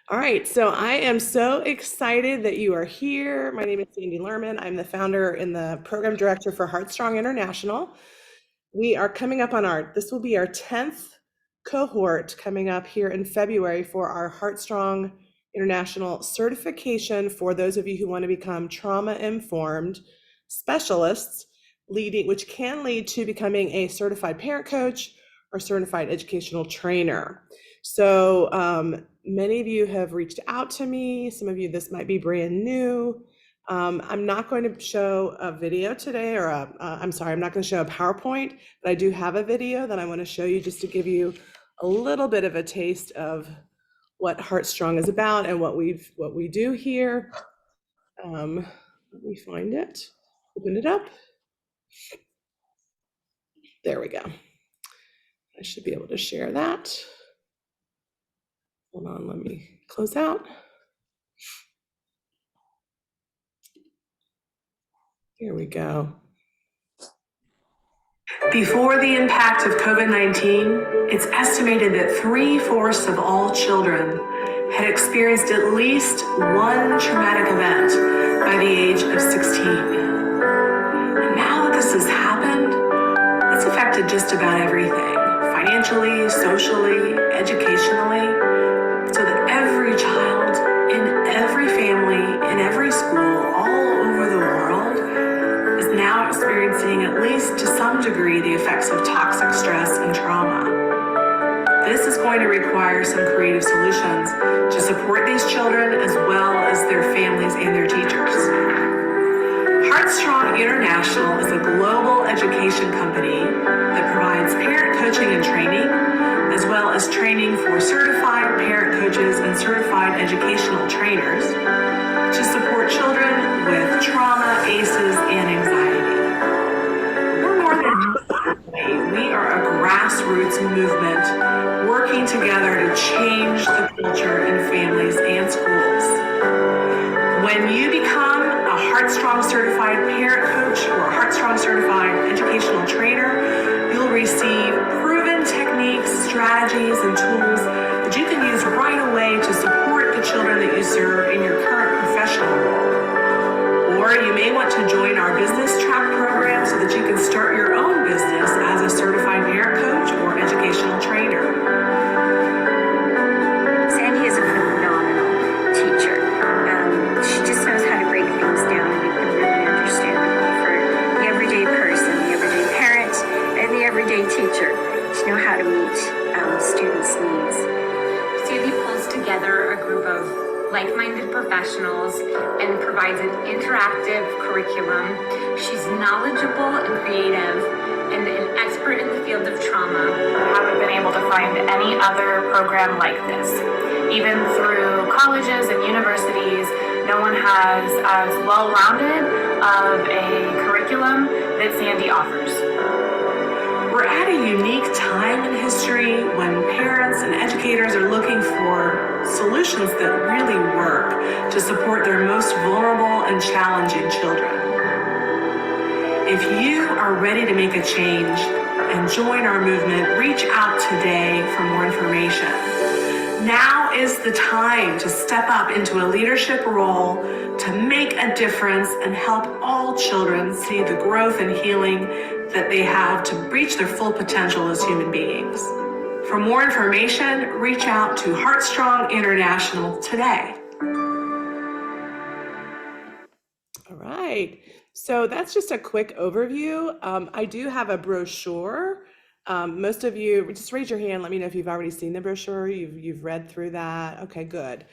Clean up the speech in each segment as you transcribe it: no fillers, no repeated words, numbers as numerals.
All right, so I am so excited that you are here. My name is Sandy Lerman. I'm the founder and the program director for Heartstrong International. We are coming up on this will be our 10th cohort coming up here in February for our Heartstrong International certification for those of you who want to become trauma-informed specialists, which can lead to becoming a certified parent coach or certified educational trainer. So many of you have reached out to me. Some of you, this might be brand new. I'm not going to show a video today, or I'm sorry, I'm not going to show a PowerPoint, but I do have a video that I want to show you just to give you a little bit of a taste of what Heartstrong is about and what we do here. Let me find it, open it up. There we go. I should be able to share that. Hold on, let me close out. Here we go. Before the impact of COVID-19, it's estimated that 3/4 of all children had experienced at least one traumatic event by the age of 16. And now that this has happened, it's affected just about everything, financially, socially, educationally, so that every child in every family, in every school, all over the world, is now experiencing, at least to some degree, the effects of toxic stress and trauma. This is going to require some creative solutions to support these children as well as their families and their teachers. Heartstrong International is a global education company that provides parent coaching and training, as well as training for certified parent coaches and certified educational trainers to support children with trauma, ACEs, and anxiety. We're more than just that. We are a grassroots movement working together to change the culture in families and schools. When you become a Heartstrong certified parent coach or a Heartstrong certified educational trainer, you'll receive proven techniques, strategies, and tools that you can use right away to support the children that you serve in your current professional role. Or you may want to join our business track program so that you can start your own business as a certified parent coach or educational trainer. Sandy is a phenomenal teacher. She just knows how to break things down and make them really understandable for the everyday person, the everyday parent, and the everyday teacher to know how to meet students' needs. Sandy pulls together a group of like-minded professionals and provides an interactive curriculum. She's knowledgeable and creative and an expert in the field of trauma. I haven't been able to find any other program like this. Even through colleges and universities, no one has as well-rounded of a curriculum that Sandy offers. We're at a unique time in history when parents and educators are looking for solutions that really work to support their most vulnerable and challenging children. If you are ready to make a change and join our movement, reach out today for more information. Now is the time to step up into a leadership role to make a difference and help all children see the growth and healing that they have to reach their full potential as human beings. For more information, reach out to Heartstrong International today. All right, so that's just a quick overview. I do have a brochure. Most of you, just raise your hand, let me know if you've already seen the brochure, you've read through that. Okay, good.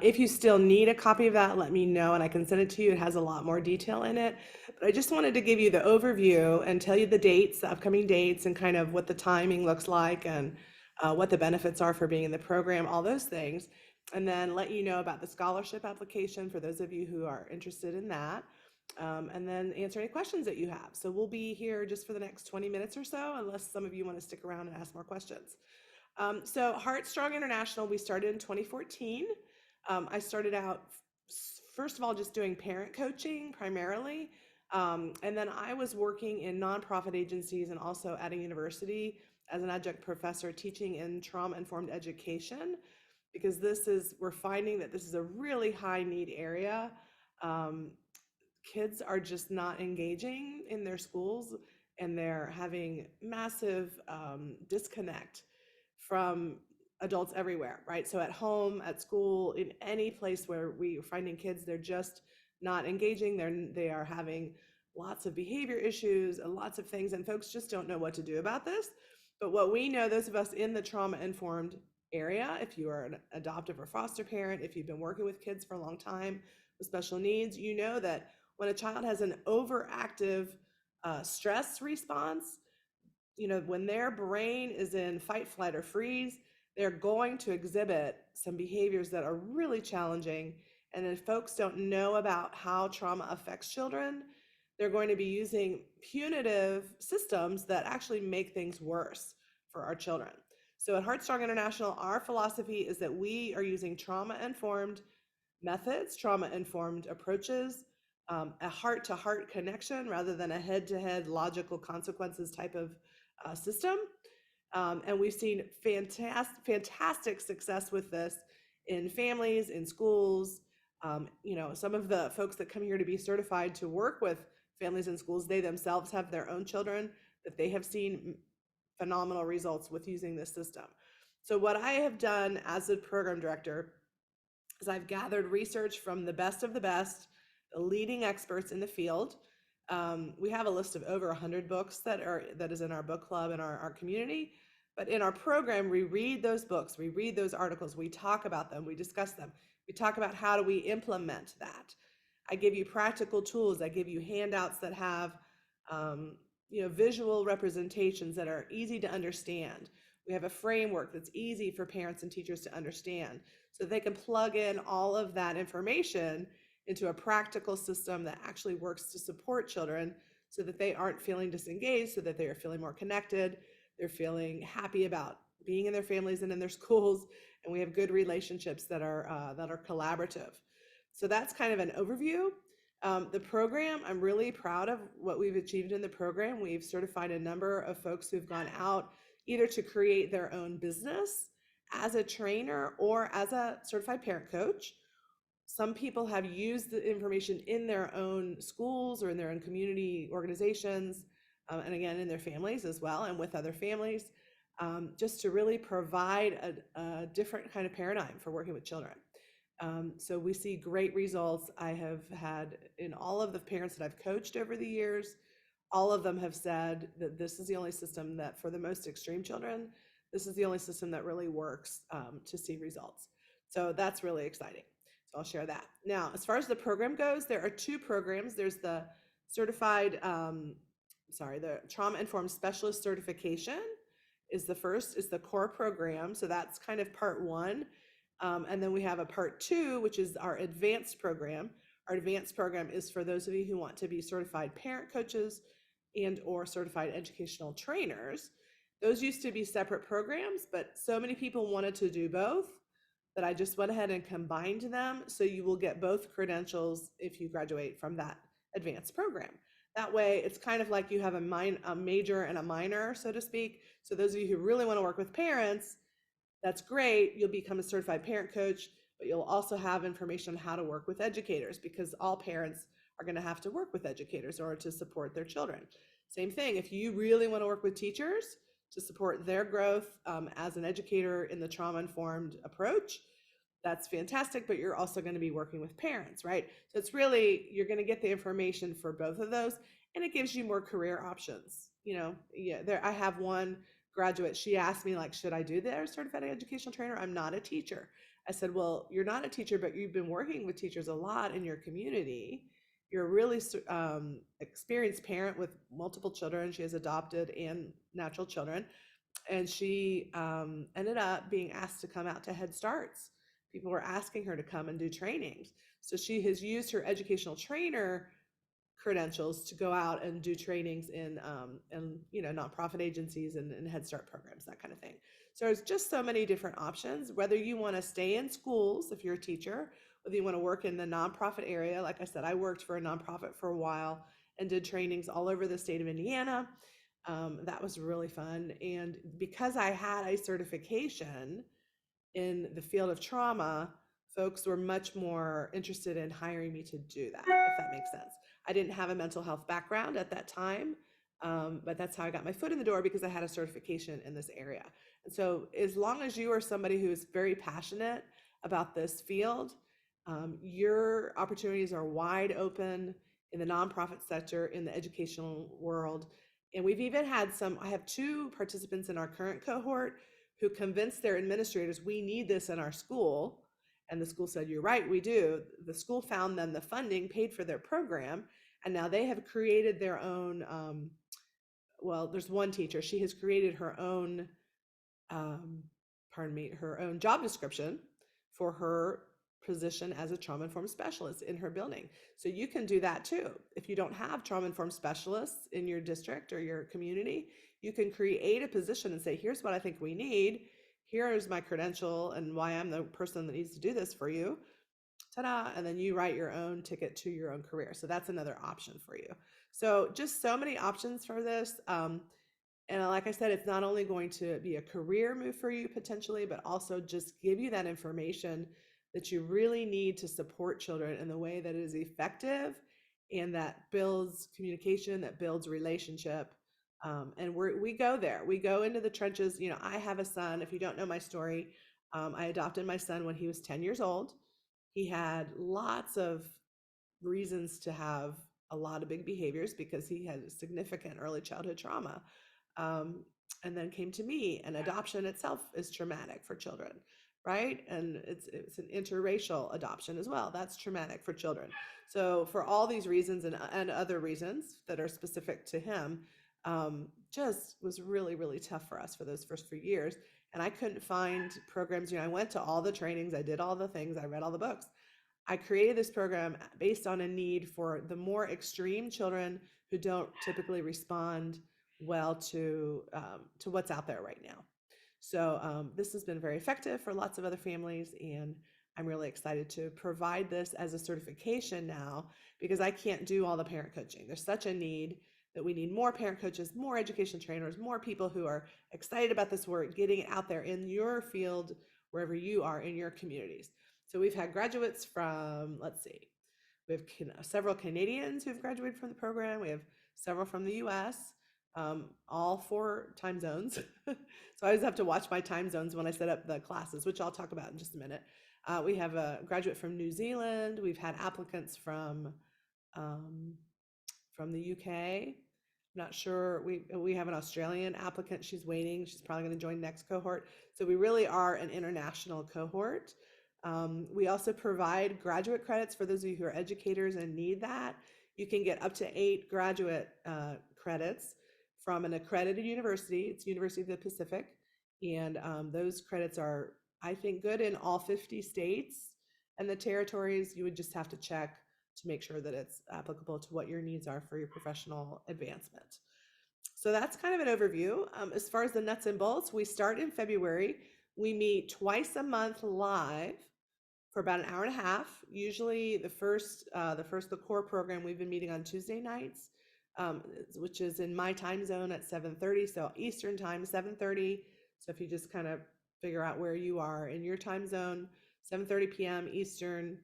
If you still need a copy of that, let me know and I can send it to you. It has a lot more detail in it. But I just wanted to give you the overview and tell you the dates, the upcoming dates, and kind of what the timing looks like and what the benefits are for being in the program, all those things. And then let you know about the scholarship application for those of you who are interested in that. And then answer any questions that you have. So we'll be here just for the next 20 minutes or so, unless some of you want to stick around and ask more questions. So Heartstrong International, we started in 2014. I started out, first of all, just doing parent coaching primarily. And then I was working in nonprofit agencies and also at a university as an adjunct professor teaching in trauma-informed education, because we're finding that this is a really high need area. Um, Kids are just not engaging in their schools, and they're having massive disconnect from adults everywhere, right? So at home, at school, in any place where we are finding kids, they're just not engaging. They are having lots of behavior issues and lots of things, and folks just don't know what to do about this. But what we know, those of us in the trauma informed area, if you are an adoptive or foster parent, if you've been working with kids for a long time with special needs, you know that when a child has an overactive stress response, when their brain is in fight, flight, or freeze, they're going to exhibit some behaviors that are really challenging. And if folks don't know about how trauma affects children, they're going to be using punitive systems that actually make things worse for our children. So at Heartstrong International, our philosophy is that we are using trauma-informed methods, trauma-informed approaches, a heart-to-heart connection rather than a head-to-head logical consequences type of system. And we've seen fantastic success with this in families, in schools. Some of the folks that come here to be certified to work with families and schools, they themselves have their own children that they have seen phenomenal results with using this system. So what I have done as a program director is I've gathered research from the best of the best, the leading experts in the field. We have a list of over 100 books that is in our book club in our community. But in our program, we read those books, we read those articles, we talk about them, we discuss them. We talk about how do we implement that. I give you practical tools. I give you handouts that have visual representations that are easy to understand. We have a framework that's easy for parents and teachers to understand, so they can plug in all of that information into a practical system that actually works to support children so that they aren't feeling disengaged, so that they are feeling more connected, they're feeling happy about being in their families and in their schools, and we have good relationships that are collaborative. So that's kind of an overview. The program, I'm really proud of what we've achieved in the program. We've certified a number of folks who've gone out either to create their own business as a trainer or as a certified parent coach. Some people have used the information in their own schools or in their own community organizations, and again, in their families as well, and with other families, just to really provide a different kind of paradigm for working with children. So we see great results. I have had, in all of the parents that I've coached over the years, all of them have said that this is the only system that, for the most extreme children, this is the only system that really works to see results. So that's really exciting. So I'll share that. Now, as far as the program goes, there are two programs. There's the certified, the trauma-informed specialist certification is the core program. So that's kind of part one. And then we have a part two, which is our advanced program. Our advanced program is for those of you who want to be certified parent coaches and or certified educational trainers. Those used to be separate programs, but so many people wanted to do both that I just went ahead and combined them. So you will get both credentials if you graduate from that advanced program. That way, it's kind of like you have a major and a minor, so to speak. So those of you who really want to work with parents, that's great. You'll become a certified parent coach, but you'll also have information on how to work with educators, because all parents are going to have to work with educators in order to support their children. Same thing, if you really want to work with teachers to support their growth as an educator in the trauma-informed approach, that's fantastic, but you're also going to be working with parents, right? So it's really, you're going to get the information for both of those, and it gives you more career options. I have one graduate, she asked me, like, should I do the certified educational trainer? I'm not a teacher. I said, well, you're not a teacher, but you've been working with teachers a lot in your community. You're a really experienced parent with multiple children. She has adopted and natural children. And she ended up being asked to come out to Head Starts. People were asking her to come and do trainings. So she has used her educational trainer credentials to go out and do trainings in nonprofit agencies and Head Start programs, that kind of thing. So there's just so many different options, whether you want to stay in schools if you're a teacher, whether you want to work in the nonprofit area. Like I said, I worked for a nonprofit for a while and did trainings all over the state of Indiana. That was really fun. And because I had a certification in the field of trauma, folks were much more interested in hiring me to do that, if that makes sense. I didn't have a mental health background at that time, but that's how I got my foot in the door because I had a certification in this area. And so, as long as you are somebody who is very passionate about this field, your opportunities are wide open in the nonprofit sector, in the educational world. And we've even had I have 2 participants in our current cohort who convinced their administrators, we need this in our school. And the school said, you're right, we do. The school found them the funding, paid for their program, and now they have created their own. Well, there's one teacher, she has created her own, um, her own job description for her position as a trauma informed specialist in her building. So you can do that too. If you don't have trauma informed specialists in your district or your community, you can create a position and say, here's what I think we need. Here's my credential and why I'm the person that needs to do this for you. Ta-da. And then you write your own ticket to your own career. So that's another option for you. So just so many options for this. And like I said, it's not only going to be a career move for you potentially, but also just give you that information that you really need to support children in the way that is effective and that builds communication, that builds relationship. And we go there. We go into the trenches. You know, I have a son. If you don't know my story, I adopted my son when he was 10 years old. He had lots of reasons to have a lot of big behaviors because he had significant early childhood trauma, um, and then came to me. And adoption itself is traumatic for children, right? And it's an interracial adoption as well. That's traumatic for children. So for all these reasons and other reasons that are specific to him, just was really, really tough for us for those first few years. And I couldn't find programs. You know, I went to all the trainings, I did all the things, I read all the books. I created this program based on a need for the more extreme children who don't typically respond well to what's out there right now. So this has been very effective for lots of other families, and I'm really excited to provide this as a certification now because I can't do all the parent coaching. There's such a need that we need more parent coaches, more education trainers, more people who are excited about this work, getting it out there in your field, wherever you are in your communities. So we've had graduates from, let's see, we have several Canadians who've graduated from the program. We have several from the US, all 4 time zones. So I always have to watch my time zones when I set up the classes, which I'll talk about in just a minute. We have a graduate from New Zealand. We've had applicants from the UK. Not sure. We have an Australian applicant. She's waiting. She's probably going to join next cohort. So we really are an international cohort. We also provide graduate credits for those of you who are educators and need that. You can get up to 8 graduate credits from an accredited university. It's University of the Pacific. And those credits are, I think, good in all 50 states and the territories. You would just have to check to make sure that it's applicable to what your needs are for your professional advancement. So that's kind of an overview. As far as the nuts and bolts, we start in February. We meet twice a month live for about an hour and a half. Usually the core program, we've been meeting on Tuesday nights, which is in my time zone at 7:30. So Eastern time, 7:30. So if you just kind of figure out where you are in your time zone, 7:30 p.m. Eastern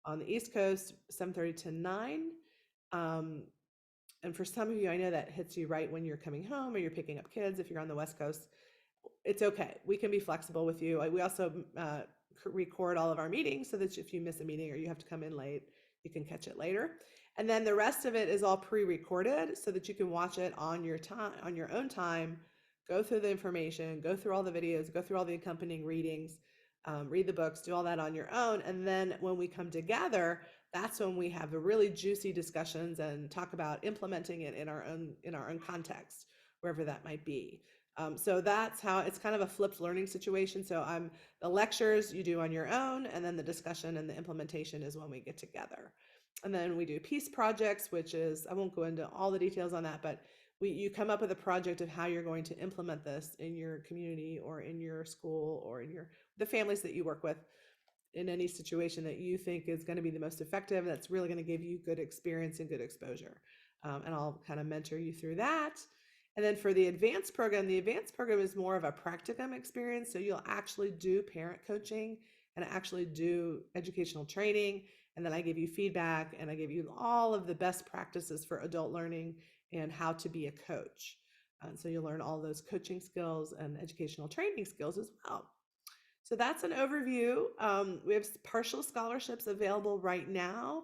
on the East Coast, 7:30 to 9. And for some of you, I know that hits you right when you're coming home or you're picking up kids. If you're on the West Coast, it's okay. We can be flexible with you. We also record all of our meetings so that if you miss a meeting or you have to come in late, you can catch it later. And then the rest of it is all pre-recorded so that you can watch it on your time, on your own time, go through the information, go through all the videos, go through all the accompanying readings, read the books, do all that on your own. And then when we come together, that's when we have the really juicy discussions and talk about implementing it in our own context, wherever that might be. So that's how it's kind of a flipped learning situation. So the lectures you do on your own, and then the discussion and the implementation is when we get together. And then we do peace projects, which is, I won't go into all the details on that, but you come up with a project of how you're going to implement this in your community or in your school or in the families that you work with in any situation that you think is going to be the most effective. That's really going to give you good experience and good exposure. And I'll kind of mentor you through that. And then for the advanced program is more of a practicum experience. So you'll actually do parent coaching and actually do educational training. And then I give you feedback and I give you all of the best practices for adult learning and how to be a coach. And so you'll learn all those coaching skills and educational training skills as well. So that's an overview. We have partial scholarships available right now.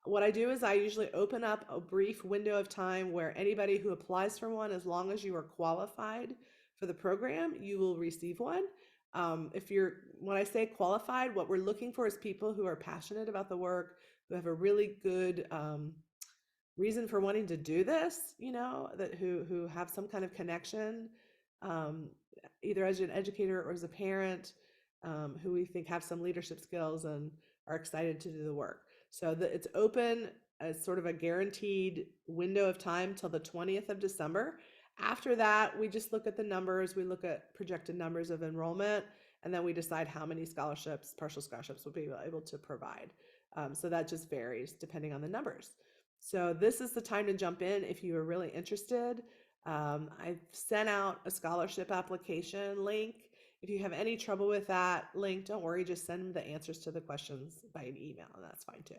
What I do is I usually open up a brief window of time where anybody who applies for one, as long as you are qualified for the program, you will receive one. When I say qualified, what we're looking for is people who are passionate about the work, who have a really good reason for wanting to do this, that who have some kind of connection, um, either as an educator or as a parent, who we think have some leadership skills and are excited to do the work. So it's open as sort of a guaranteed window of time till the 20th of December. After that, we just look at the numbers. We look at projected numbers of enrollment, and then we decide how many scholarships, partial scholarships, we'll be able to provide. So that just varies depending on the numbers. So this is the time to jump in if you are really interested. I've sent out a scholarship application link. If you have any trouble with that link, don't worry, just send them the answers to the questions by an email, and that's fine too.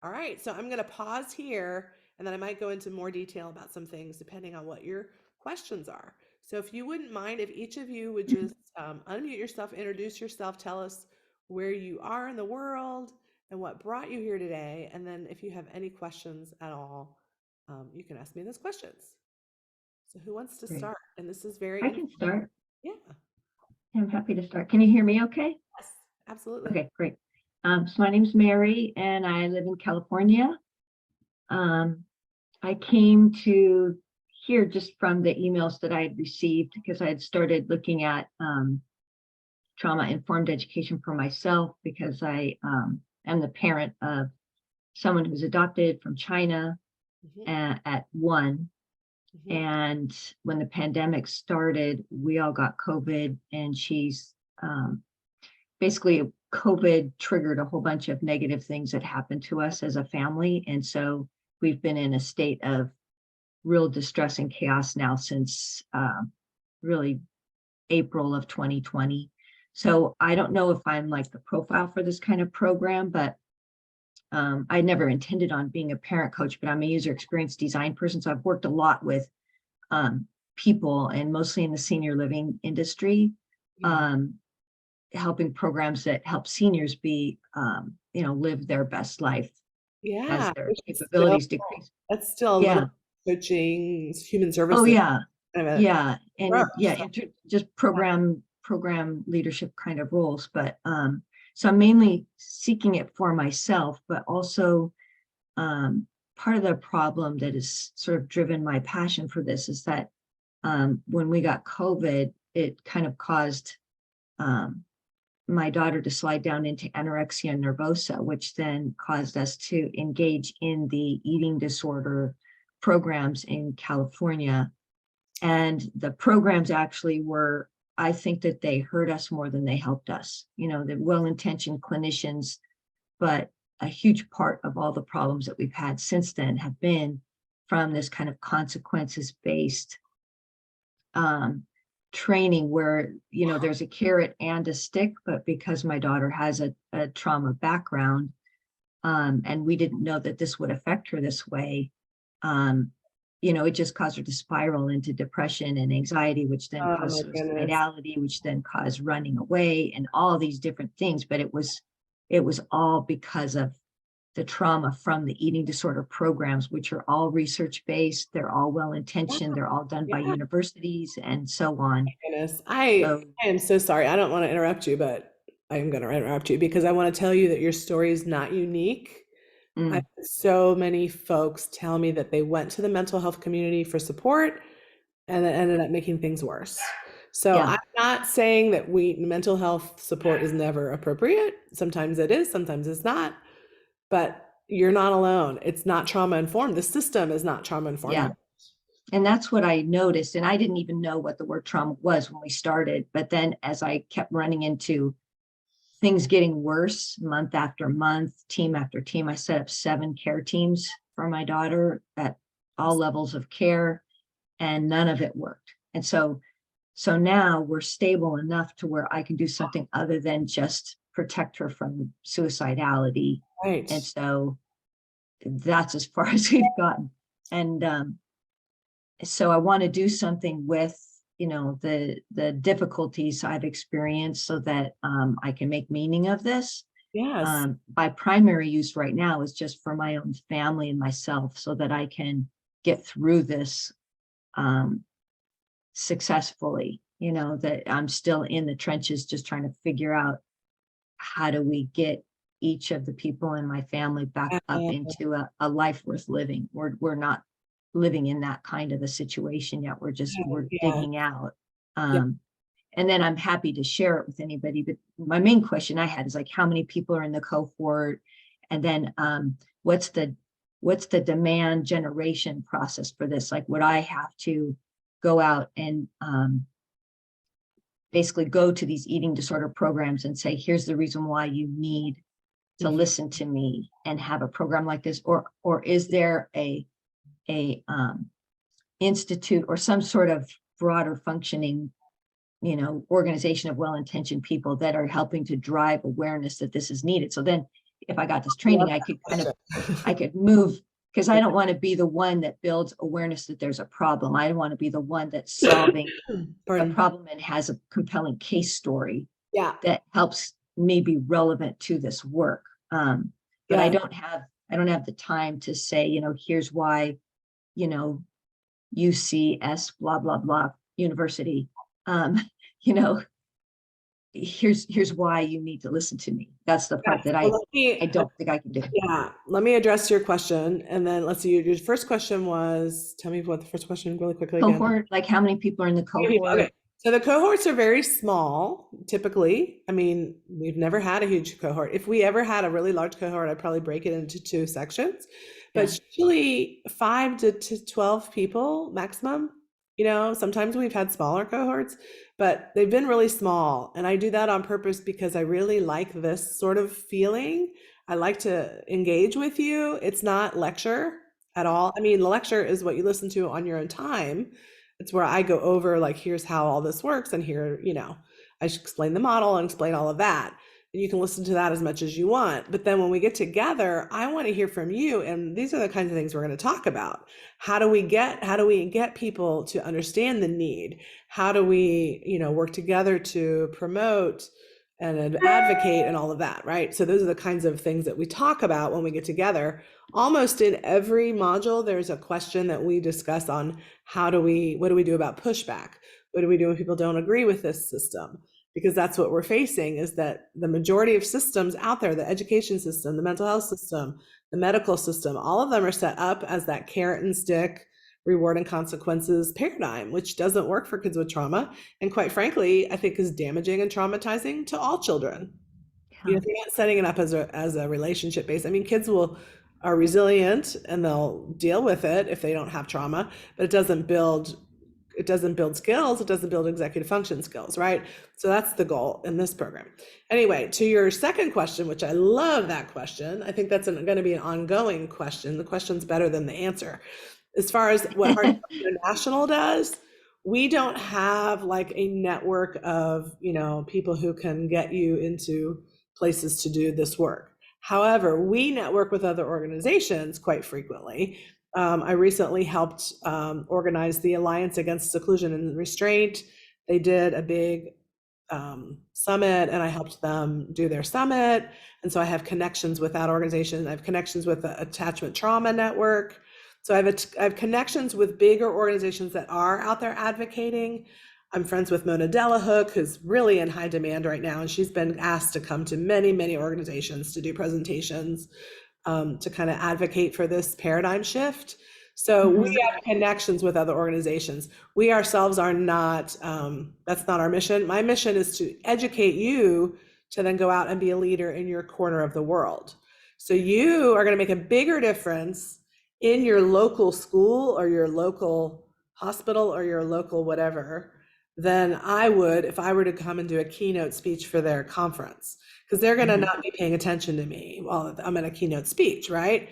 All right, so I'm going to pause here, and then I might go into more detail about some things depending on what your questions are. So if you wouldn't mind, if each of you would just unmute yourself, introduce yourself, tell us where you are in the world and what brought you here today. And then if you have any questions at all, you can ask me those questions. So who wants to start? And this is very I can start. Yeah. I'm happy to start. Can you hear me okay? Yes, absolutely. Okay, great. So my name is Mary and I live in California. I came to here just from the emails that I had received because I had started looking at trauma-informed education for myself because I am the parent of someone who's adopted from China at 1. And when the pandemic started, we all got COVID, and she's basically COVID triggered a whole bunch of negative things that happened to us as a family. And so we've been in a state of real distress and chaos now since really April of 2020. So I don't know if I'm like the profile for this kind of program, but I never intended on being a parent coach, but I'm a user experience design person. So I've worked a lot with people and mostly in the senior living industry, helping programs that help seniors be, live their best life as their capabilities decrease. That's still a little coaching, human services. Oh yeah. Yeah. And just program leadership kind of roles. But so I'm mainly seeking it for myself, but also part of the problem that has sort of driven my passion for this is that when we got COVID, it kind of caused my daughter to slide down into anorexia nervosa, which then caused us to engage in the eating disorder programs in California. And the programs actually were, I think that they hurt us more than they helped us. The well-intentioned clinicians, but a huge part of all the problems that we've had since then have been from this kind of consequences-based training where, there's a carrot and a stick, but because my daughter has a trauma background, and we didn't know that this would affect her this way, it just caused her to spiral into depression and anxiety, which then caused suicidality, which then caused running away and all these different things. But it was all because of the trauma from the eating disorder programs, which are all research-based. They're all well-intentioned. They're all done by universities and so on. Goodness. I am so sorry. I don't want to I am going to interrupt you because I want to tell you that your story is not unique. I've had so many folks tell me that they went to the mental health community for support and it ended up making things worse. So I'm not saying that mental health support is never appropriate. Sometimes it is, sometimes it's not, but you're not alone. It's not trauma informed. The system is not trauma informed. Yeah. And that's what I noticed. And I didn't even know what the word trauma was when we started. But then as I kept running into things getting worse month after month, team after team, I set up 7 care teams for my daughter at all levels of care. and none of it worked. And so now we're stable enough to where I can do something other than just protect her from suicidality. Right. And so that's as far as we've gotten. And so I want to do something with, the difficulties I've experienced so that I can make meaning of this. Yes. My primary use right now is just for my own family and myself so that I can get through this successfully, that I'm still in the trenches just trying to figure out how do we get each of the people in my family back up into a life worth living. We're not living in that kind of a situation yet. We're Yeah. digging out. Yeah. And then I'm happy to share it with anybody. But my main question I had is like, how many people are in the cohort? And then what's the demand generation process for this? Like, would I have to go out and basically go to these eating disorder programs and say, here's the reason why you need to listen to me and have a program like this? Or is there a institute or some sort of broader functioning, organization of well-intentioned people that are helping to drive awareness that this is needed? So then if I got this training, I could move, because I don't want to be the one that builds awareness that there's a problem. I want to be the one that's solving a problem and has a compelling case story that helps me be relevant to this work. But I don't have the time to say, here's why, UCS blah blah blah university, here's why you need to listen to me. That's the part that I don't think I can do. Yeah, let me address your question, and then let's see. Your first question was, tell me what the first question really quickly again. Cohort, like how many people are in the cohort? Okay. So the cohorts are very small, typically. I mean, we've never had a huge cohort. If we ever had a really large cohort, I'd probably break it into 2 sections. But usually 5 to 12 people maximum. Sometimes we've had smaller cohorts, but they've been really small. And I do that on purpose because I really like this sort of feeling. I like to engage with you. It's not lecture at all. I mean, the lecture is what you listen to on your own time. It's where I go over, like, here's how all this works. And here, I should explain the model and explain all of that. And you can listen to that as much as you want. But then when we get together, I want to hear from you. And these are the kinds of things we're going to talk about. How do we get people to understand the need? How do we, work together to promote and advocate and all of that, right? So those are the kinds of things that we talk about when we get together. Almost in every module, there's a question that we discuss on what do we do about pushback? What do we do when people don't agree with this system? Because that's what we're facing, is that the majority of systems out there, the education system, the mental health system, the medical system, all of them are set up as that carrot and stick, reward and consequences paradigm, which doesn't work for kids with trauma. And quite frankly, I think is damaging and traumatizing to all children. If you're not setting it up as a relationship based, I mean, kids are resilient and they'll deal with it if they don't have trauma, but it doesn't build skills. It doesn't build executive function skills, right? So that's the goal in this program. Anyway, to your second question, which I love that question. I think that's going to be an ongoing question. The question's better than the answer. As far as what Heart International does, we don't have like a network of, people who can get you into places to do this work. However, we network with other organizations quite frequently. I recently helped organize the Alliance Against Seclusion and Restraint. They did a big summit, and I helped them do their summit. And so I have connections with that organization. I have connections with the Attachment Trauma Network. So I have connections with bigger organizations that are out there advocating. I'm friends with Mona Delahook, who's really in high demand right now, and she's been asked to come to many, many organizations to do presentations to kind of advocate for this paradigm shift. So we have connections with other organizations. We ourselves are not, that's not our mission. My mission is to educate you to then go out and be a leader in your corner of the world. So you are going to make a bigger difference in your local school or your local hospital or your local whatever than I would if I were to come and do a keynote speech for their conference, because they're going to not be paying attention to me while I'm in a keynote speech, right?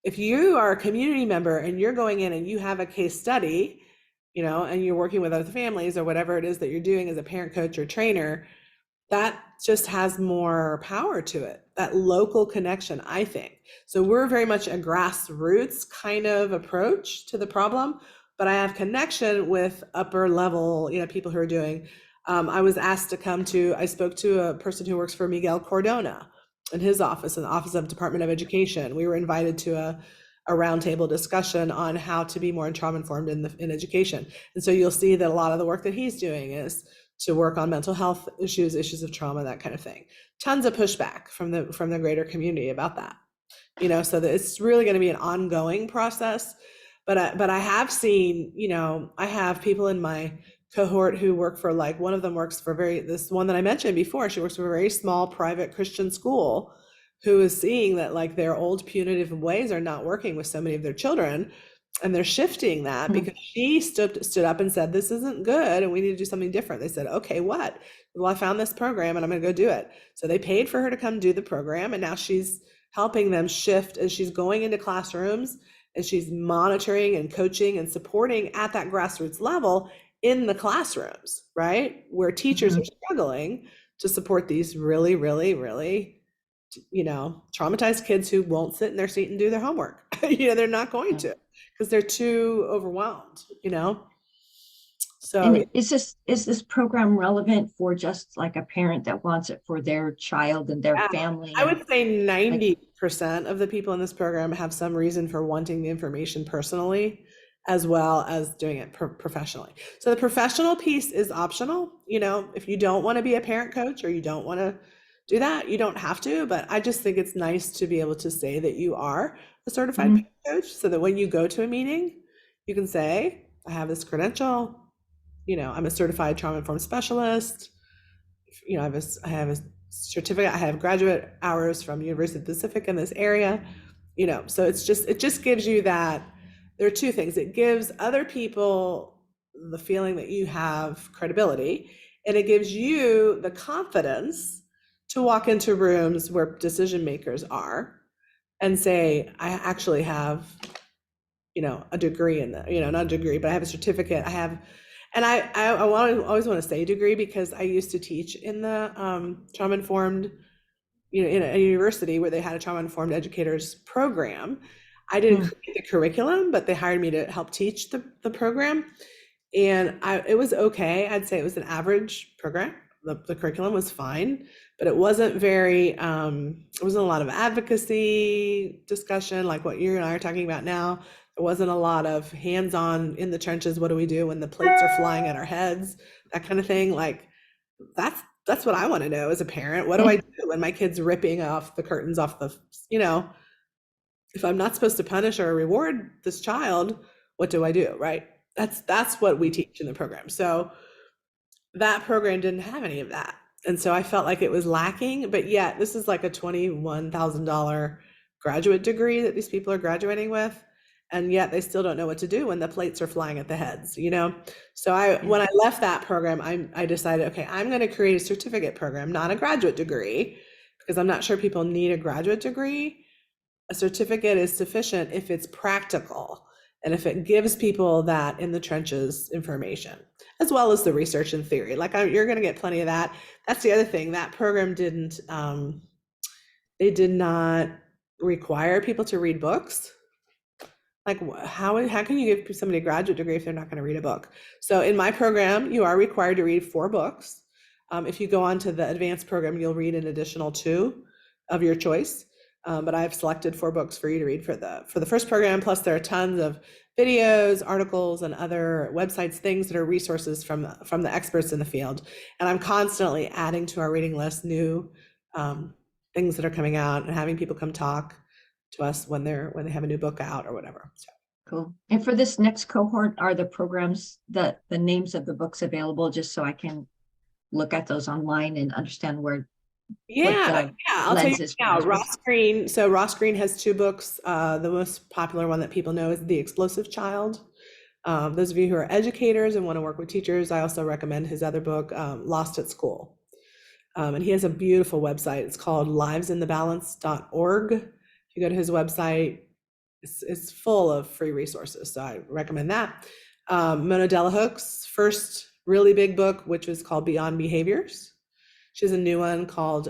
If you are a community member and you're going in and you have a case study, and you're working with other families or whatever it is that you're doing as a parent, coach, or trainer, that just has more power to it, that local connection, I think. So we're very much a grassroots kind of approach to the problem, but I have connection with upper level, people who are doing. I was asked to I spoke to a person who works for Miguel Cordona in his office, in the Office of Department of Education. We were invited to a roundtable discussion on how to be more trauma informed in education. And so you'll see that a lot of the work that he's doing is to work on mental health issues of trauma, that kind of thing. Tons of pushback from the greater community about that. So that it's really going to be an ongoing process. But I have seen, I have people in my cohort who work for, like, one of them works for this one that I mentioned before. She works for a very small private Christian school, who is seeing that, like, their old punitive ways are not working with so many of their children. And they're shifting that because she stood up and said, this isn't good and we need to do something different. They said, okay, what? Well, I found this program and I'm going to go do it. So they paid for her to come do the program. And now she's helping them shift, and she's going into classrooms and she's monitoring and coaching and supporting at that grassroots level in the classrooms, right? Where teachers are struggling to support these really, really, really, traumatized kids who won't sit in their seat and do their homework. They're not going to, because they're too overwhelmed, So And is this program relevant for just like a parent that wants it for their child and their family? I would say 90% of the people in this program have some reason for wanting the information personally, as well as doing it professionally. So the professional piece is optional. If you don't want to be a parent coach or you don't want to do that, you don't have to. But I just think it's nice to be able to say that you are a certified parent coach, so that when you go to a meeting, you can say, I have this credential. I'm a certified trauma-informed specialist. I have a certificate. I have graduate hours from University of the Pacific in this area. So it just gives you that. There are two things. It gives other people the feeling that you have credibility, and it gives you the confidence to walk into rooms where decision makers are and say, I actually have, a degree in that, not a degree, but I have a certificate. And I always want to say degree, because I used to teach in the trauma-informed, in a university where they had a trauma-informed educators program. I didn't create the curriculum, but they hired me to help teach the program. And it was okay. I'd say it was an average program. The curriculum was fine, but it wasn't it wasn't a lot of advocacy discussion like what you and I are talking about now. There wasn't a lot of hands-on in the trenches. What do we do when the plates are flying at our heads? That kind of thing. Like, that's what I want to know as a parent. What do I do when my kid's ripping off the curtains off the, if I'm not supposed to punish or reward this child, what do I do? Right. That's what we teach in the program. So that program didn't have any of that. And so I felt like it was lacking, but yet this is like a $21,000 graduate degree that these people are graduating with. And yet they still don't know what to do when the plates are flying at the heads, So when I left that program, I decided, okay, I'm going to create a certificate program, not a graduate degree, because I'm not sure people need a graduate degree. A certificate is sufficient if it's practical and if it gives people that in the trenches information, as well as the research and theory. Like, you're going to get plenty of that. That's the other thing. That program they did not require people to read books. Like, how can you give somebody a graduate degree if they're not going to read a book? So in my program, you are required to read 4 books. If you go on to the advanced program, you'll read an additional 2 of your choice. But I've selected 4 books for you to read for the first program. Plus, there are tons of videos, articles, and other websites, things that are resources from the experts in the field. And I'm constantly adding to our reading list new things that are coming out and having people come talk to us when they have a new book out or whatever. So. Cool. And for this next cohort, are the programs, the names of the books available, just so I can look at those online and understand where? I'll tell you now. Ross Green. So Ross Green has 2 books. The most popular one that people know is The Explosive Child. Those of you who are educators and want to work with teachers, I also recommend his other book, Lost at School. And he has a beautiful website. It's called livesinthebalance.org. If you go to his website, it's full of free resources. So I recommend that. Mona Delahook's first really big book, which was called Beyond Behaviors. She has a new one called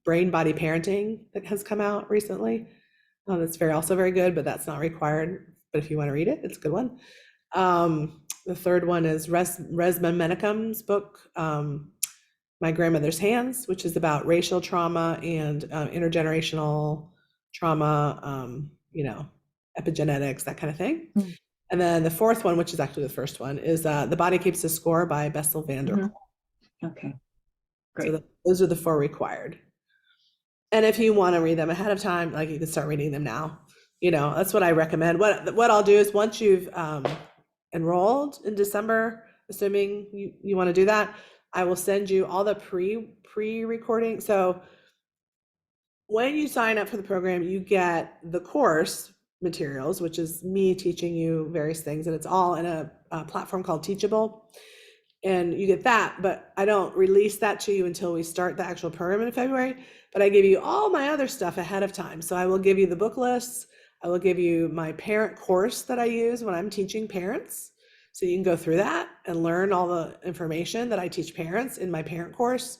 Brain Body Parenting that has come out recently. It's also very good, but that's not required. But if you want to read it, it's a good one. The third one is Resma Menachem book, My Grandmother's Hands, which is about racial trauma and intergenerational trauma, epigenetics, that kind of thing. Mm. And then the fourth one, which is actually the first one, is The Body Keeps the Score by Bessel van der Kolk. Okay, great. So those are the 4 required. And if you want to read them ahead of time, like you can start reading them now. That's what I recommend. What I'll do is once you've enrolled in December, assuming you want to do that, I will send you all the pre-recording. So when you sign up for the program, you get the course materials, which is me teaching you various things, and it's all in a platform called Teachable. And you get that, but I don't release that to you until we start the actual program in February. But I give you all my other stuff ahead of time. So I will give you the book lists. I will give you my parent course that I use when I'm teaching parents. So you can go through that and learn all the information that I teach parents in my parent course.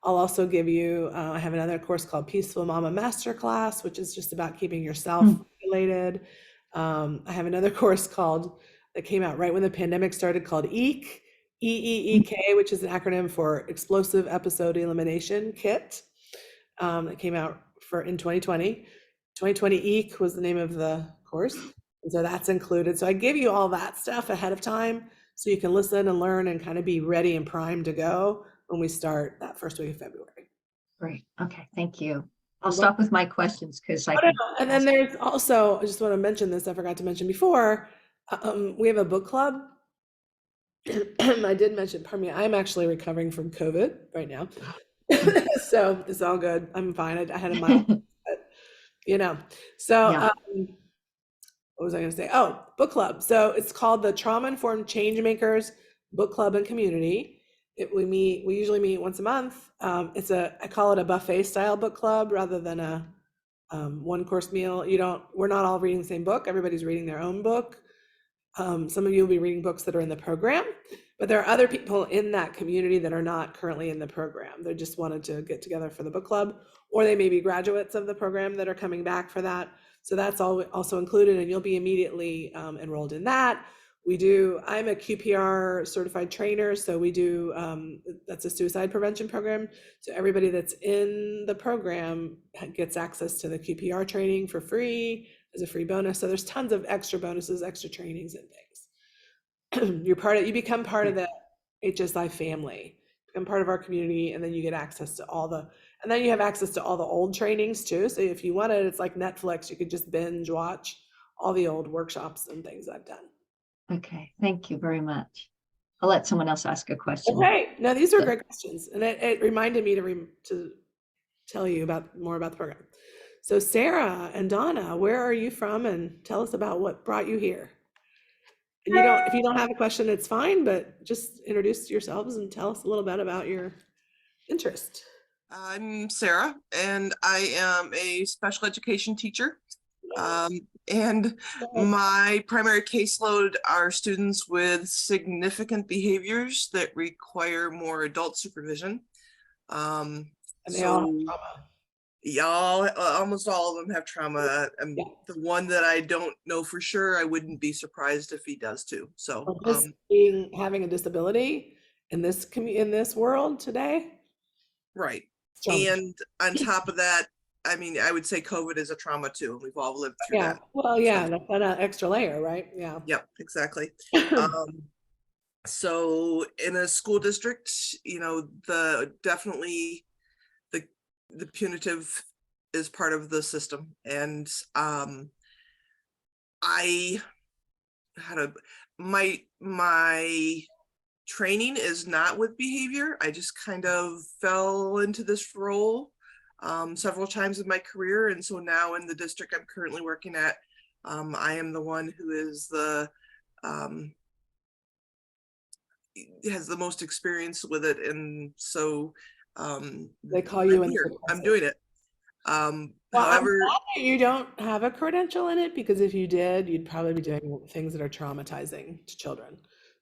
I'll also give you, I have another course called Peaceful Mama Masterclass, which is just about keeping yourself regulated. I have another course that came out right when the pandemic started called EEK. EEEK, which is an acronym for Explosive Episode Elimination Kit, that came out in 2020. 2020 EEK was the name of the course, and so that's included. So I give you all that stuff ahead of time so you can listen and learn and kind of be ready and primed to go when we start that first week of February. Great. Okay, thank you. I'll stop with my questions because I and then there's also, I just want to mention this, I forgot to mention before, we have a book club. I did mention, pardon me, I'm actually recovering from COVID right now. So it's all good. I'm fine. I had a mild, but, so Yeah. what was I going to say? Oh, book club. So it's called the Trauma Informed Change Makers Book Club and Community. We usually meet once a month. I call it a buffet style book club rather than a one course meal. We're not all reading the same book. Everybody's reading their own book. Some of you will be reading books that are in the program, but there are other people in that community that are not currently in the program. They just wanted to get together for the book club, or they may be graduates of the program that are coming back for that. So that's also included, and you'll be immediately enrolled in that. I'm a QPR certified trainer, so that's a suicide prevention program. So everybody that's in the program gets access to the QPR training for free as a free bonus. So there's tons of extra bonuses, extra trainings and things. You become part of the HSI family, become part of our community, and then you get access to and then you have access to all the old trainings too. So if you wanted, it's like Netflix, you could just binge watch all the old workshops and things I've done. Okay, thank you very much. I'll let someone else ask a question. Okay, no, these are great questions. And it reminded me to tell you more about the program. So Sarah and Donna, where are you from? And tell us about what brought you here. And if you don't have a question, it's fine, but just introduce yourselves and tell us a little bit about your interest. I'm Sarah, and I am a special education teacher. And my primary caseload are students with significant behaviors that require more adult supervision. And they all have trauma. Y'all, almost all of them have trauma. The one that I don't know for sure, I wouldn't be surprised if he does too. So just having a disability in this world today. Right. And on top of that, I mean, I would say COVID is a trauma too. We've all lived through that. Well, yeah, that's an extra layer, right? Yeah. Yep, exactly. So in a school district, definitely the punitive is part of the system. And my training is not with behavior. I just kind of fell into this role several times in my career. And so now in the district I'm currently working at, I am the one who is has the most experience with it. And so they call you I'm doing it. Well, I'm However, glad that you don't have a credential in it, because if you did, you'd probably be doing things that are traumatizing to children.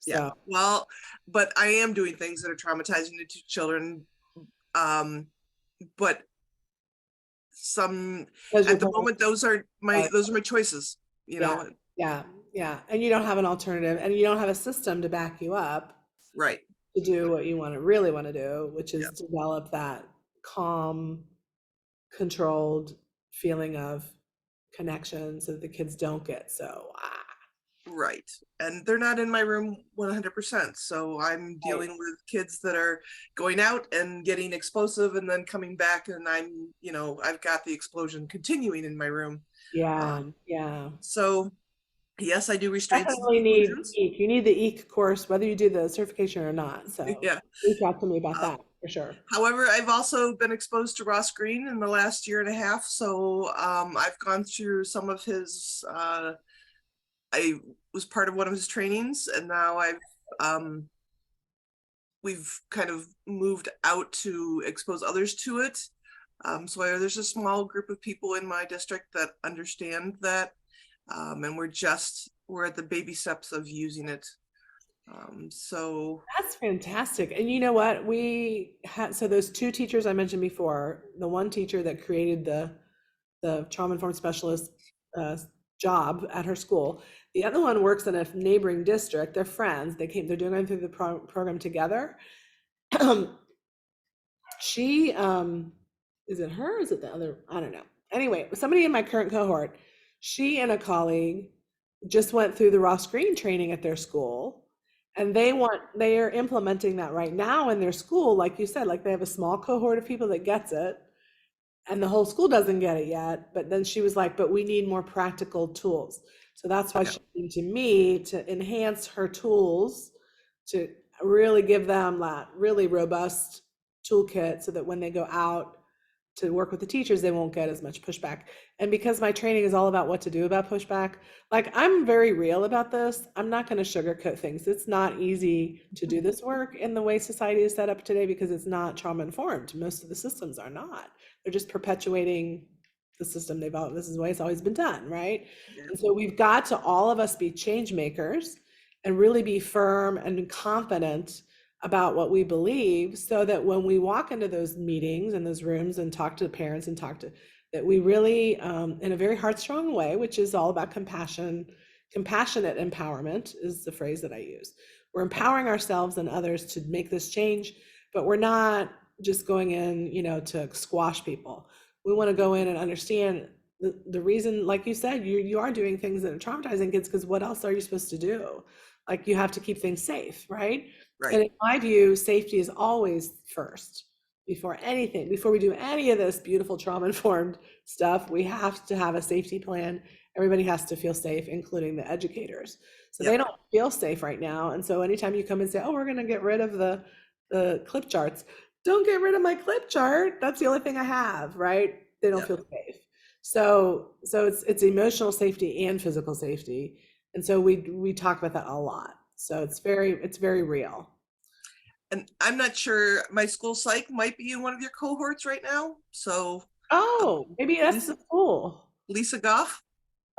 yeah, So well, but I am doing things that are traumatizing to children. Um, but some those are at the your moment, those are parents. my choices, you Yeah, know, yeah, yeah. And you don't have an alternative, and you don't have a system to back you up right. to do what you really want to do, which Yeah, is develop that calm, controlled feeling of connection so that the kids don't get so, right. And they're not in my room 100%. So I'm right. dealing with kids that are going out and getting explosive and then coming back, and I've got the explosion continuing in my room. Yeah, Um, yeah. so yes, I do restraints and Definitely need seclusions. EEC. You need the EEC course, whether you do the certification or not. So Yeah. reach out to me about Uh, that for sure. However, I've also been exposed to Ross Green in the last year and a half. So I've gone through some of his, I was part of one of his trainings, and now um, we've kind of moved out to expose others to it. There's a small group of people in my district that understand that. And we're at the baby steps of using it. So That's fantastic. And you know what? We had, so those two teachers I mentioned before, the one teacher that created the trauma informed specialist uh, job at her school, the other one works in a neighboring district. They're friends. They're doing through the program together. She is it her? Is it the other? I don't know. Anyway, somebody in my current cohort, she and a colleague just went through the Ross Green training at their school, and they are implementing that right now in their school. Like you said, like they have a small cohort of people that gets it, and the whole school doesn't get it yet. But then she was like, but we need more practical tools. So that's why yeah, she came to me to enhance her tools, to really give them that really robust toolkit so that when they go out to work with the teachers, they won't get as much pushback. And because my training is all about what to do about pushback, like I'm very real about this. I'm not going to sugarcoat things. It's not easy to do this work in the way society is set up today because it's not trauma informed. Most of the systems are not. They're just perpetuating the system this is the way it's always been done, right? yeah, And so we've got to all of us be change makers and really be firm and confident about what we believe, so that when we walk into those meetings and those rooms and talk to the parents and that we really, in a very heartstrong way, which is all about compassionate empowerment is the phrase that I use. We're empowering ourselves and others to make this change, but we're not just going in, to squash people. We want to go in and understand the reason, like you said, you are doing things that are traumatizing kids, because what else are you supposed to do? Like you have to keep things safe, right? right. And in my view, safety is always first before anything. Before we do any of this beautiful trauma informed stuff, we have to have a safety plan. Everybody has to feel safe, including the educators. So they Yep, don't feel safe right now. And so anytime you come and say, oh, we're going to get rid of the clip charts, don't get rid of my clip chart. That's the only thing I have, right? They don't yep. feel safe. So it's emotional safety and physical safety. And so we talk about that a lot. So it's very real. And I'm not sure, my school psych might be in one of your cohorts right now. So Oh, maybe that's Lisa, the school. Lisa Goff.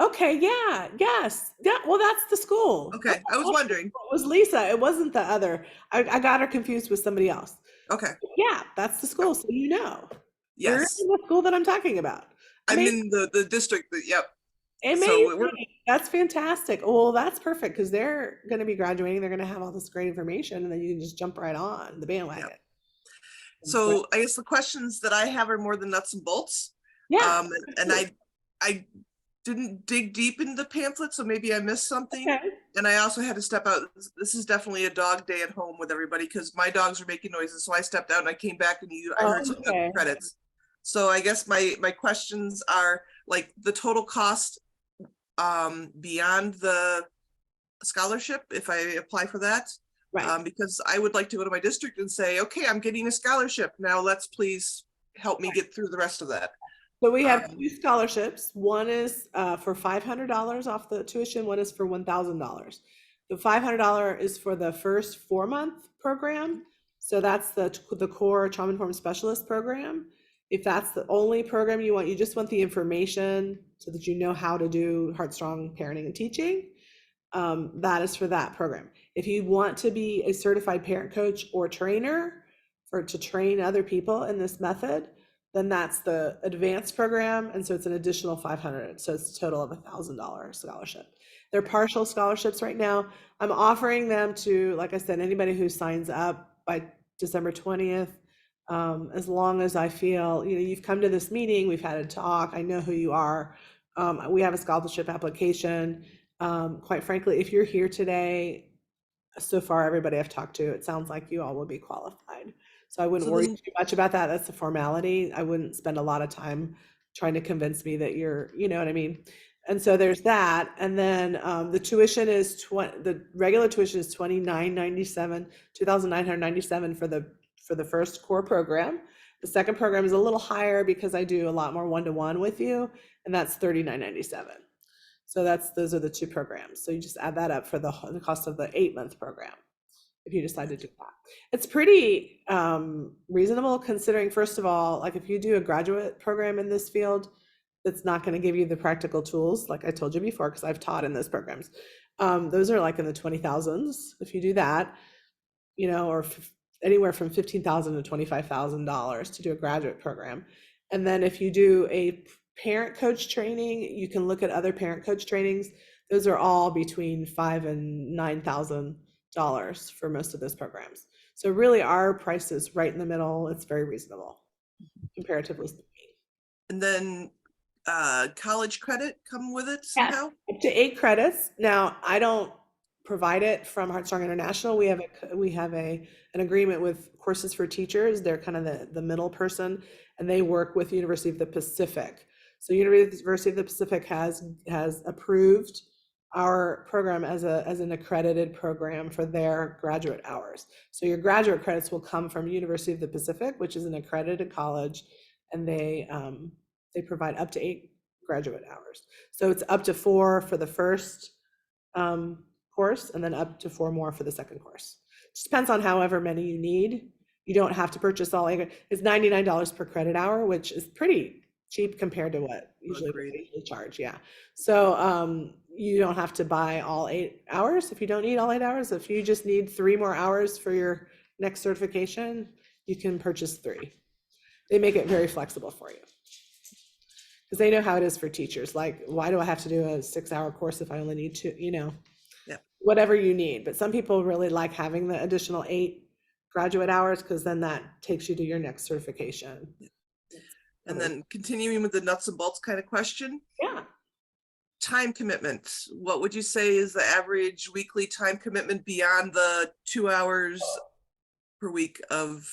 Okay, yeah, yes. Yeah, well, that's the school. Okay, Okay, I was well, wondering. it was Lisa. It wasn't the other. I got her confused with somebody else. Okay, Yeah, that's the school. So you're yes, in the school that I'm talking about. I'm Amazing. in the district. Yep. So Amazing. we're That's fantastic. Well, that's perfect because they're going to be graduating. They're going to have all this great information, and then you can just jump right on the yep. bandwagon. But So I guess the questions that I have are more the nuts and bolts. yeah. And I didn't dig deep into the pamphlet, so maybe I missed something. Okay. And I also had to step out. This is definitely a dog day at home with everybody because my dogs are making noises. So I stepped out and I came back and I heard some Okay. credits. So I guess my questions are like the total cost beyond the scholarship if I apply for that. Right. Because I would like to go to my district and say, okay, I'm getting a scholarship. Now let's please help me get through the rest of that. So we have Um, two scholarships. One is for $500 off the tuition. One is for $1,000. The $500 is for the first 4-month program. So that's the core trauma informed specialist program. If that's the only program you want, you just want the information so that you know how to do Heartstrong parenting and teaching, that is for that program. If you want to be a certified parent coach or trainer to train other people in this method, then that's the advanced program. And so it's an additional 500. So it's a total of $1,000 scholarship. They're partial scholarships right now. I'm offering them to, like I said, anybody who signs up by December 20th. As long as I feel, you've come to this meeting, we've had a talk, I know who you are. We have a scholarship application. Quite frankly, if you're here today, so far, everybody I've talked to, it sounds like you all will be qualified. So I wouldn't So worry then- too much about that. That's a formality. I wouldn't spend a lot of time trying to convince me that you're, you know what I mean? And so there's that. And then the tuition is the regular tuition is $2,997 for the first core program. The second program is a little higher because I do a lot more one-to-one with you, and that's $39.97. So those are the two programs. So you just add that up for the cost of the 8-month program, if you decide to do that. It's pretty reasonable considering, first of all, like if you do a graduate program in this field, that's not going to give you the practical tools, like I told you before, because I've taught in those programs. Those are like in the 20,000s if you do that, or anywhere from $15,000 to $25,000 to do a graduate program. And then if you do a parent coach training, you can look at other parent coach trainings. Those are all between $5,000 and $9,000 for most of those programs. So really our price is right in the middle. It's very reasonable comparatively speaking. And then college credit come with it Yeah, somehow? up to 8 credits. Now, I don't provide it from Heartstrong International. We have an agreement with Courses for Teachers. They're kind of the middle person, and they work with University of the Pacific. So University of the Pacific has approved our program as an accredited program for their graduate hours. So your graduate credits will come from University of the Pacific, which is an accredited college, and they provide up to 8 graduate hours. So it's up to 4 for the first course, and then up to 4 more for the second course. Just depends on however many you need. You don't have to purchase all 8. It's $99 per credit hour, which is pretty cheap compared to what usually we charge. Yeah. So you don't have to buy all 8 hours if you don't need all 8 hours. If you just need 3 more hours for your next certification, you can purchase 3. They make it very flexible for you, because they know how it is for teachers. Like, why do I have to do a 6-hour course if I only need 2, Yeah. Whatever you need. But some people really like having the additional 8 graduate hours, because then that takes you to your next certification. And then continuing with the nuts and bolts kind of question. Yeah. Time commitment. What would you say is the average weekly time commitment beyond the 2 hours per week of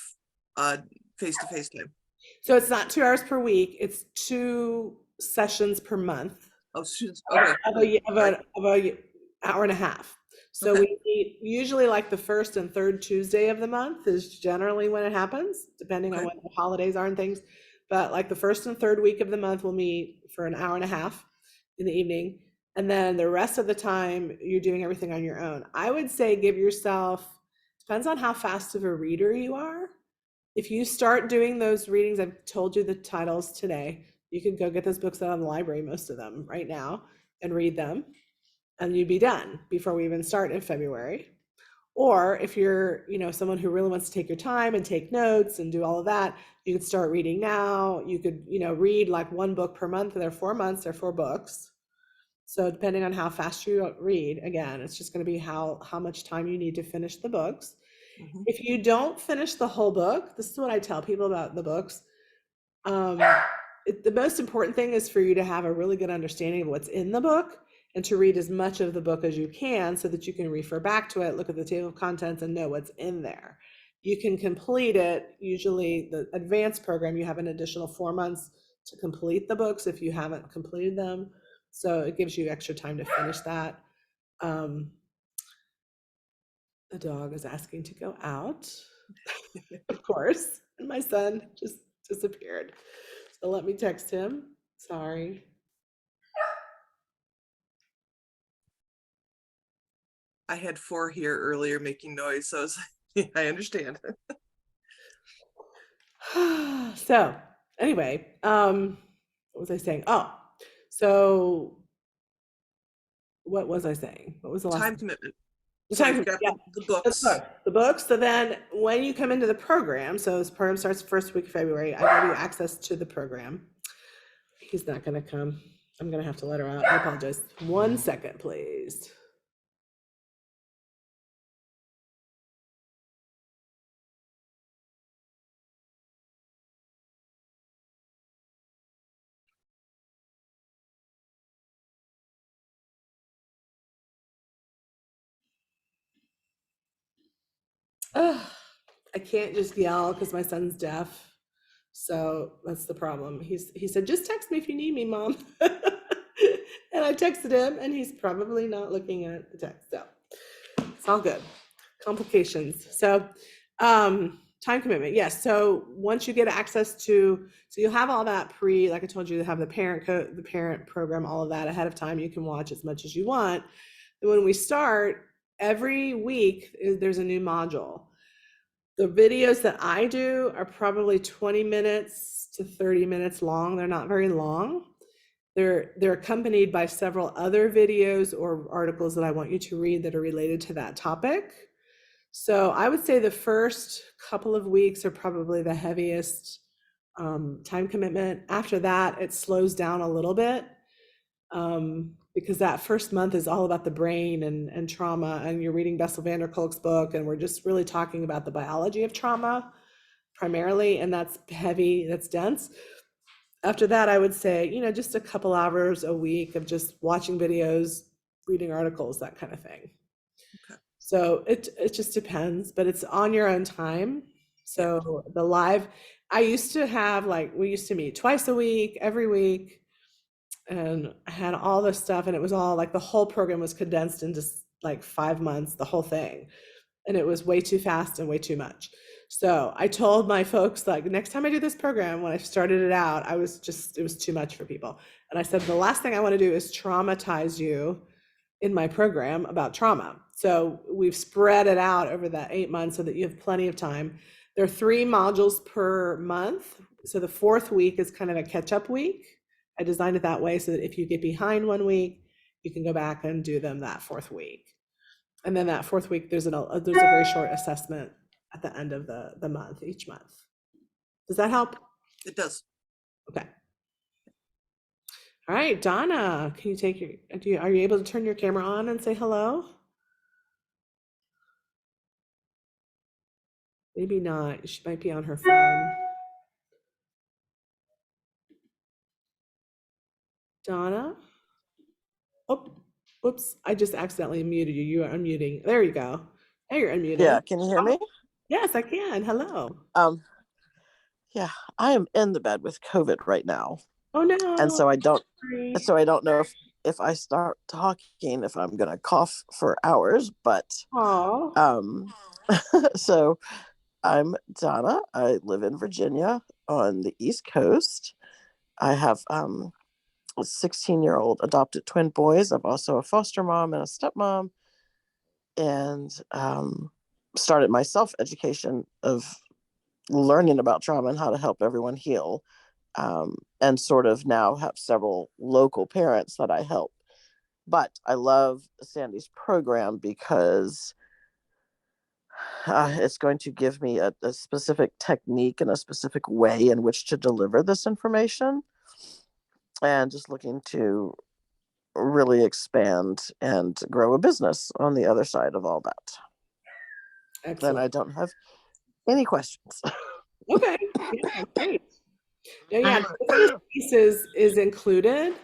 face-to-face time? So it's not 2 hours per week. It's 2 sessions per month. Oh, students. Okay. Of a hour and a half. So Okay. we meet usually like the first and third Tuesday of the month is generally when it happens, depending on Okay. what the holidays are and things. But like the first and third week of the month, we'll meet for an hour and a half in the evening. And then the rest of the time, you're doing everything on your own. I would say give yourself, depends on how fast of a reader you are. If you start doing those readings, I've told you the titles today, you can go get those books out of the library, most of them right now, and read them, and you'd be done before we even start in February. Or if you're, someone who really wants to take your time and take notes and do all of that, you could start reading now. You could, read like 1 book per month. There are 4 months, there are 4 books. So depending on how fast you read, again, it's just going to be how much time you need to finish the books. Mhm. If you don't finish the whole book, this is what I tell people about the books. The most important thing is for you to have a really good understanding of what's in the book, and to read as much of the book as you can so that you can refer back to it, look at the table of contents, and know what's in there. You can complete it. Usually the advanced program, you have an additional 4 months to complete the books if you haven't completed them. So it gives you extra time to finish that. The dog is asking to go out, of course, and my son just disappeared. So let me text him. Sorry. I had 4 here earlier making noise, so I was like, I understand. So Anyway, what was I saying? Oh, so what was I saying? What was the last? Time commitment. The So time you've commitment, got yeah. the The books. books. The books. So then when you come into the program, so this program starts first week of February, I give you access to the program. He's not gonna come. I'm gonna have to let her out. I apologize. 1 second, please. Ugh, I can't just yell because my son's deaf. So that's the problem. He said, just text me if you need me, Mom. And I texted him and he's probably not looking at the text. So it's all good. Complications. So time commitment. Yes. So once you get access to, so you'll have all that like I told you, to have the the parent program, all of that ahead of time. You can watch as much as you want. And when we start, every week there's a new module. The videos that I do are probably 20 minutes to 30 minutes long. They're not very long. They're accompanied by several other videos or articles that I want you to read that are related to that topic. So I would say the first couple of weeks are probably the heaviest time commitment. After that, it slows down a little bit because that first month is all about the brain and trauma. And you're reading Bessel van der Kolk's book, and we're just really talking about the biology of trauma primarily, and that's heavy, that's dense. After that, I would say, just a couple hours a week of just watching videos, reading articles, that kind of thing. Okay. So it just depends, but it's on your own time. So the live, I used to have we used to meet twice a week, every week, and I had all this stuff, and it was all the whole program was condensed into 5 months, the whole thing. And it was way too fast and way too much. So I told my folks, next time I do this program, when I started it out, it was too much for people. And I said, the last thing I want to do is traumatize you in my program about trauma. So we've spread it out over that 8 months so that you have plenty of time. There are 3 modules per month. So the 4th week is kind of a catch-up week. I designed it that way so that if you get behind 1 week, you can go back and do them that 4th week. And then that 4th week, there's a very short assessment at the end of the month, each month. Does that help? It does. Okay. All right, Donna, can you take are you able to turn your camera on and say hello? Maybe not. She might be on her phone. Donna? Oh, whoops. I just accidentally muted you. You are unmuting. There you go. Now you're unmuted. Yeah, can you hear me? Yes, I can. Hello. Yeah, I am in the bed with COVID right now. Oh no. And so I don't know Sorry. if I start talking if I'm gonna cough for hours, but Oh. so I'm Donna. I live in Virginia on the East Coast. I have a 16-year-old adopted twin boys. I'm also a foster mom and a stepmom, and started my self-education of learning about trauma and how to help everyone heal, and sort of now have several local parents that I help. But I love Sandy's program because it's going to give me a specific technique and a specific way in which to deliver this information, and just looking to really expand and grow a business on the other side of all that. Excellent. And I don't have any questions. Okay. Yeah, great. Yeah, the pieces is included.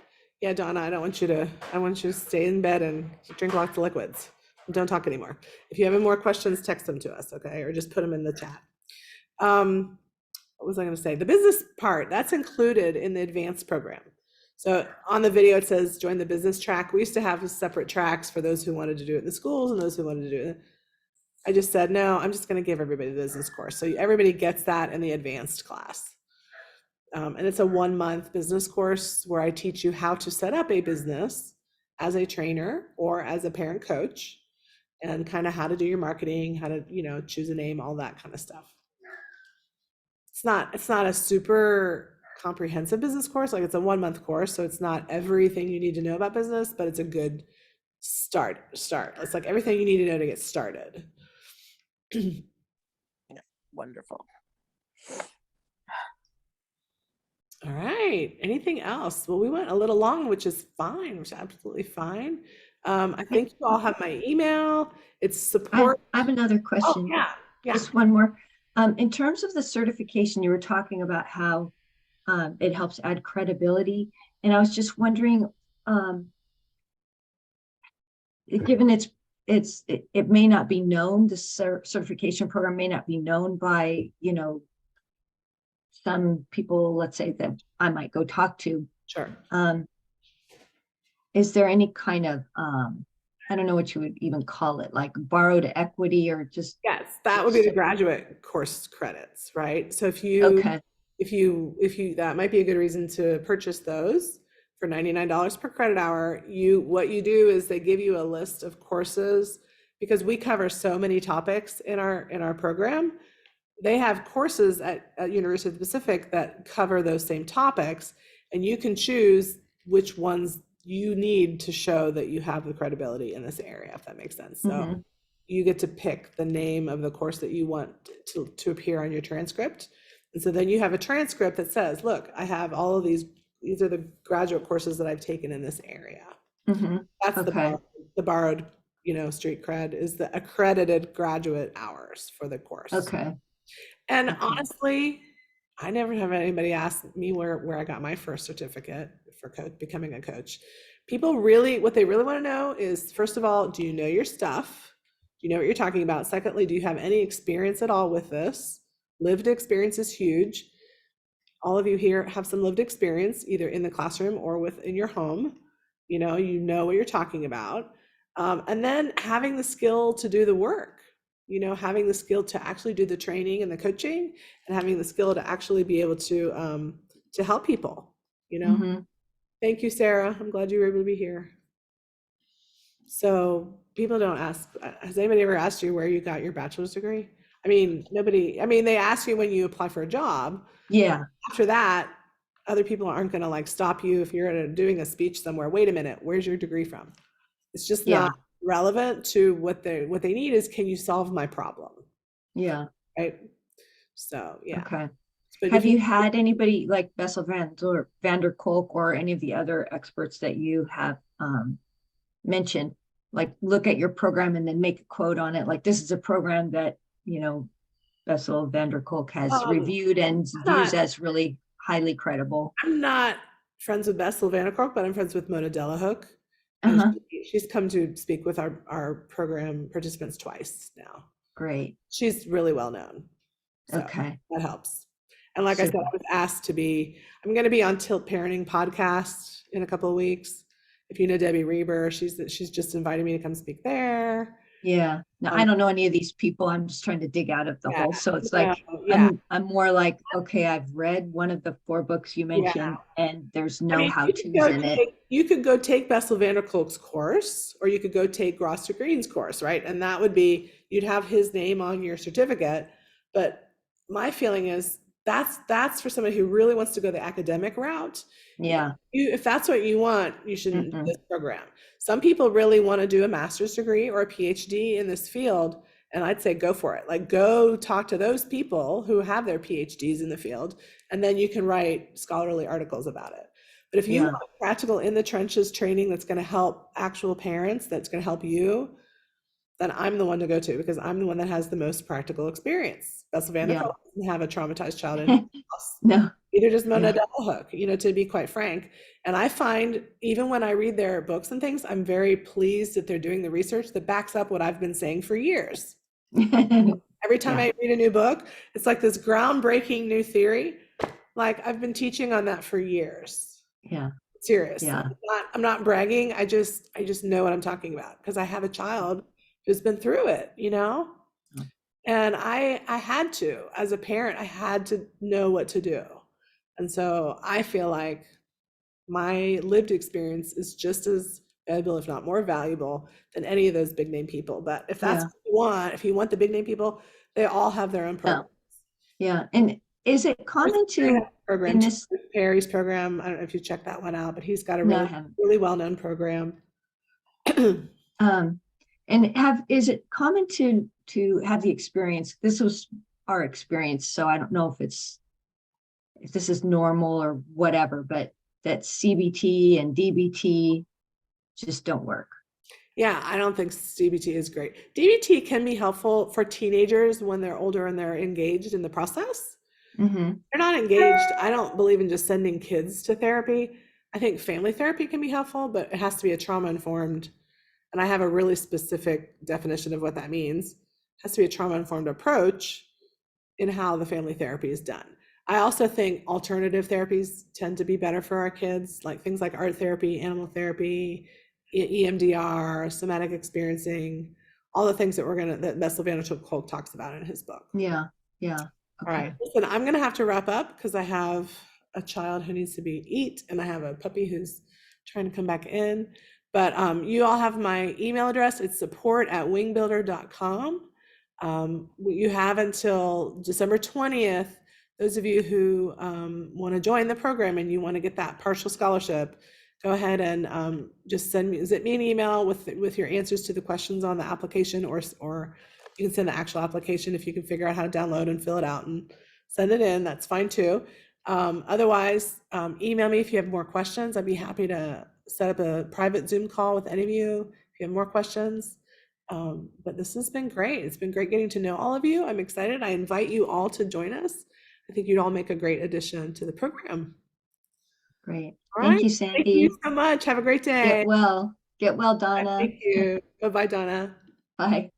Yeah, Donna, I want you to stay in bed and drink lots of liquids. Don't talk anymore. If you have any more questions, text them to us, okay? Or just put them in the chat. What was I going to say? The business part, that's included in the advanced program. So on the video, it says join the business track. We used to have separate tracks for those who wanted to do it in the schools and those who wanted to do it. I just said, no, I'm just going to give everybody the business course. So everybody gets that in the advanced class. And it's a 1-month business course where I teach you how to set up a business as a trainer or as a parent coach, and kind of how to do your marketing, how to, choose a name, all that kind of stuff. It's not a super comprehensive business course. Like it's a 1 month course, so it's not everything you need to know about business, but it's a good start. It's like everything you need to know to get started. Wonderful. All right. Anything else? Well, we went a little long, which is fine, which is absolutely fine. I think you all have my email. It's I support. have another Oh, question. yeah. Just one more. In terms of the certification, you were talking about how it helps add credibility. And I was just wondering, given it may not be known, the certification program may not be known by, some people, let's say, that I might go talk to. Sure. Is there any kind of, I don't know what you would even call it, like borrowed equity or just, Yes, that would be the graduate course credits, right? So if you, okay, that might be a good reason to purchase those for $99 per credit hour. What you do is they give you a list of courses, because we cover so many topics in our program. They have courses at University of the Pacific that cover those same topics, and you can choose which ones you need to show that you have the credibility in this area, if that makes sense. So you get to pick the name of the course that you want to appear on your transcript. And so then you have a transcript that says, look, I have all of these are the graduate courses that I've taken in this area. That's okay, the borrowed, street cred is the accredited graduate hours for the course. okay, And okay. honestly, I never have anybody ask me where I got my first certificate for becoming a coach. People what they really want to know is, first of all, do you know your stuff? Do you know what you're talking about? Secondly, do you have any experience at all with this? Lived experience is huge. All of you here have some lived experience, either in the classroom or within your home. You know what you're talking about. And then having the skill to do the work. Having the skill to actually do the training and the coaching, and having the skill to actually be able to help people, Thank you, Sarah. I'm glad you were able to be here. So people don't ask, has anybody ever asked you where you got your bachelor's degree? They ask you when you apply for a job. Yeah, After that, other people aren't going to like stop you if you're doing a speech somewhere. Wait a minute, where's your degree from? It's just yeah, not relevant to what they need is, can you solve my problem? yeah, Right. So yeah. okay. But Have you had anybody like Bessel van der Kolk or any of the other experts that you have mentioned, like look at your program and then make a quote on it? Like, this is a program that, Bessel van der Kolk has reviewed and views as really highly credible. I'm not friends with Bessel van der Kolk, but I'm friends with Mona Delahook. She's come to speak with our program participants twice now. Great. She's really well known. So okay. that helps. And like I said, I was asked I'm going to be on Tilt Parenting podcast in a couple of weeks. If you know Debbie Reber, she's just invited me to come speak there. Yeah. No, I don't know any of these people. I'm just trying to dig out of the hole. So it's like, I'm more like, okay, I've read one of the 4 books you mentioned and there's no how-tos in it. You could go take Bessel van der Kolk's course, or you could go take Grosser Green's course, right? And that would be, you'd have his name on your certificate. But my feeling is that's for somebody who really wants to go the academic route. Yeah. If that's what you want, you shouldn't do this program. Some people really want to do a master's degree or a PhD in this field, and I'd say go for it. Like, go talk to those people who have their PhDs in the field, and then you can write scholarly articles about it. But if you want practical in the trenches training that's going to help actual parents, that's going to help you, then I'm the one to go to, because I'm the one that has the most practical experience. Bessel van der Kolk doesn't have a traumatized child in his house. No. Either does Mona Delahook, to be quite frank. And I find, even when I read their books and things, I'm very pleased that they're doing the research that backs up what I've been saying for years. Every time I read a new book, it's like this groundbreaking new theory. Like, I've been teaching on that for years. Yeah. Serious. Yeah. I'm not bragging. I just know what I'm talking about, because I have a child who's been through it, And I had to, as a parent, I had to know what to do. And so I feel like my lived experience is just as valuable, if not more valuable, than any of those big name people. But if that's what you want, if you want the big name people, they all have their own programs. Yeah. And Is it common to, Program, in this, Perry's program. I don't know if you checked that one out, but he's got a no, I really, haven't. really well-known program. And is it common to have the experience? This was our experience, so I don't know if this is normal or whatever, but that CBT and DBT just don't work. Yeah, I don't think CBT is great. DBT can be helpful for teenagers when they're older and they're engaged in the process. Mm-hmm. They're not engaged. I don't believe in just sending kids to therapy. I think family therapy can be helpful, but it has to be a trauma informed. And I have a really specific definition of what that means. It has to be a trauma informed approach in how the family therapy is done. I also think alternative therapies tend to be better for our kids, like things like art therapy, animal therapy, EMDR, somatic experiencing, all the things that Bessel van der Kolk talks about in his book. Yeah. All right, listen, I'm gonna have to wrap up because I have a child who needs to be eat, and I have a puppy who's trying to come back in. But you all have my email address. It's support@wingbuilder.com. You have until December 20th. Those of you who want to join the program and you want to get that partial scholarship, go ahead and just zip me an email with your answers to the questions on the application, or you can send the actual application if you can figure out how to download and fill it out and send it in. That's fine too. Otherwise, email me if you have more questions. I'd be happy to set up a private Zoom call with any of you if you have more questions. But this has been great. It's been great getting to know all of you. I'm excited. I invite you all to join us. I think you'd all make a great addition to the program. Great. All Thank right. you, Sandy. Thank you so much. Have a great day. Get well, Donna. Thank you. Bye-bye, Donna. Bye.